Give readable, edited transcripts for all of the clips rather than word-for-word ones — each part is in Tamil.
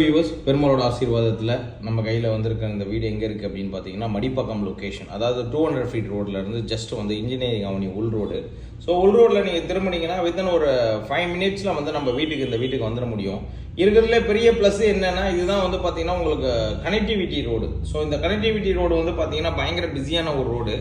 வியூவர்ஸ், பெருமாளோட ஆசீர்வாதத்தில் நம்ம கையில் வந்திருக்க இந்த வீடு எங்கே இருக்குது அப்படின்னு பார்த்தீங்கன்னா மடிப்பக்கம் லொக்கேஷன். அதாவது 200 ஃபீட் ரோட்லேருந்து ஜஸ்ட் வந்து இன்ஜினியரிங் அவனி உள் ரோடு. ஸோ உள் ரோட்டில் நீங்கள் திரும்பினீங்கன்னா வித்தின் ஒரு 5 மினிட்ஸில் வந்து நம்ம இந்த வீட்டுக்கு வந்துட முடியும். இருக்கிறதுல பெரிய ப்ளஸ் என்னென்னா இதுதான் வந்து பார்த்தீங்கன்னா உங்களுக்கு கனெக்டிவிட்டி ரோடு. ஸோ இந்த கனெக்டிவிட்டி ரோடு வந்து பார்த்தீங்கன்னா பயங்கர பிஸியான ஒரு ரோடு.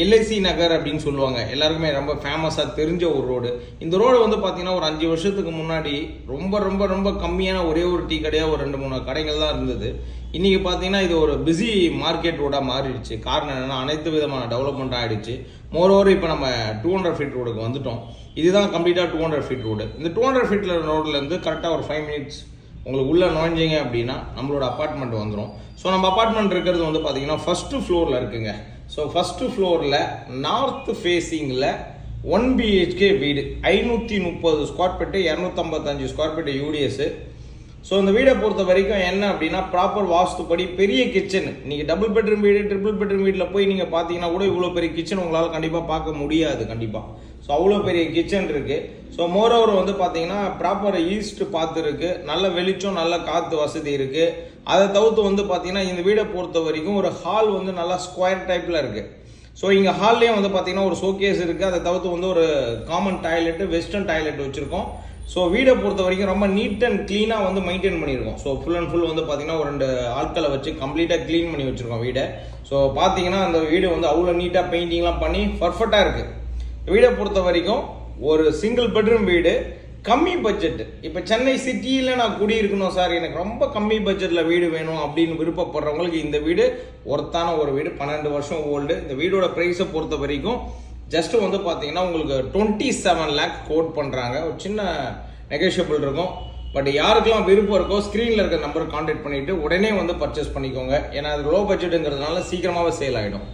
எல்ஐசி நகர் அப்படின்னு சொல்லுவாங்க, எல்லாருக்குமே ரொம்ப ஃபேமஸாக தெரிஞ்ச ஒரு ரோடு. இந்த ரோடு வந்து பார்த்தீங்கன்னா ஒரு 5 வருஷத்துக்கு முன்னாடி ரொம்ப ரொம்ப ரொம்ப கம்மியான ஒரே ஒரு டீ கடையாக ஒரு 2-3 கடைகள் தான் இருந்தது. இன்றைக்கி பார்த்தீங்கன்னா இது ஒரு பிஸி மார்க்கெட் ரோடாக மாறிடுச்சு. காரணம் என்னென்னா அனைத்து விதமான டெவலப்மெண்ட் ஆகிடுச்சு. மோரோவர் இப்போ நம்ம 200 ஃபீட் ரோடுக்கு வந்துட்டோம். இதுதான் கம்ப்ளீட்டாக 200 ஃபீட் ரோடு. இந்த 200 ஃபீட் ரோட்லேருந்து கரெக்டாக ஒரு 5 மினிட்ஸ் உங்களுக்கு உள்ளே நுழைஞ்சிங்க அப்படின்னா நம்மளோட அப்பார்ட்மெண்ட் வந்துடும். ஸோ நம்ம அப்பார்ட்மெண்ட் இருக்கிறது வந்து பார்த்தீங்கன்னா ஃபஸ்ட்டு ஃப்ளோரில் இருக்குங்க. ஸோ ஃபஸ்ட்டு ஃப்ளோரில் நார்த் ஃபேஸிங்கில் 1 BHK வீடு, 530 square feet, 255 square feet UDS. So இந்த வீடை பொறுத்த வரைக்கும் என்ன அப்படின்னா ப்ராப்பர் வாஸ்துப்படி பெரிய கிச்சன். நீங்கள் டபுள் பெட்ரூம் வீடு, ட்ரிபிள் பெட்ரூம் வீட்டில் போய் நீங்கள் பார்த்தீங்கன்னா கூட இவ்வளோ பெரிய கிச்சன் உங்களால் கண்டிப்பாக பார்க்க முடியாது கண்டிப்பாக. ஸோ அவ்வளோ பெரிய கிச்சன் இருக்குது. ஸோ மோரோவர் வந்து பார்த்தீங்கன்னா ப்ராப்பர் ஈஸ்ட் பார்த்து இருக்குது, நல்ல வெளிச்சம், நல்ல காற்று வசதி இருக்குது. அதை தவிர்த்து வந்து பார்த்தீங்கன்னா இந்த வீடை பொறுத்த வரைக்கும் ஒரு ஹால் வந்து நல்லா ஸ்கொயர் டைப்பில் இருக்குது. ஸோ இங்கே ஹால்லேயும் வந்து பார்த்தீங்கன்னா ஒரு ஷோகேஸ் இருக்குது. அதை தவிர்த்து வந்து ஒரு காமன் டாய்லெட்டு, வெஸ்டர்ன் டாய்லெட் வச்சுருக்கோம். ஸோ வீடை பொறுத்த வரைக்கும் ரொம்ப நீட் அண்ட் க்ளீனாக வந்து மெயின்டைன் பண்ணியிருக்கோம். ஸோ ஃபுல் அண்ட் ஃபுல் வந்து பார்த்தீங்கன்னா ஒரு 2 ஆட்களை வச்சு கம்ப்ளீட்டாக க்ளீன் பண்ணி வச்சுருக்கோம் வீடை. ஸோ பார்த்தீங்கன்னா அந்த வீடு வந்து அவ்வளோ நீட்டாக பெயிண்டிங்லாம் பண்ணி பர்ஃபெக்டாக இருக்குது. வீடை பொறுத்த வரைக்கும் ஒரு சிங்கிள் பெட்ரூம் வீடு, கம்மி பட்ஜெட். இப்போ சென்னை சிட்டியில் நான் குடியிருக்கணும் சார், எனக்கு ரொம்ப கம்மி பட்ஜெட்டில் வீடு வேணும் அப்படின்னு விருப்பப்படுறவங்களுக்கு இந்த வீடு ஒர்த்தான ஒரு வீடு. 12 வருஷம் ஓல்டு. இந்த வீடோட ப்ரைஸை பொறுத்த வரைக்கும் ஜஸ்ட் வந்து பார்த்தீங்கன்னா உங்களுக்கு 27 lakh கோட் பண்ணுறாங்க. ஒரு சின்ன நெகோஷியபிள் இருக்கும். பட் யாருக்கெல்லாம் விருப்பம் இருக்கோ ஸ்க்ரீனில் இருக்க நம்பருக்கு கான்டாக்ட் பண்ணிவிட்டு உடனே வந்து பர்ச்சேஸ் பண்ணிக்கோங்க. ஏன்னா அது லோ பட்ஜெட்டுங்கிறதுனால சீக்கிரமாகவே சேல் ஆகிடும்.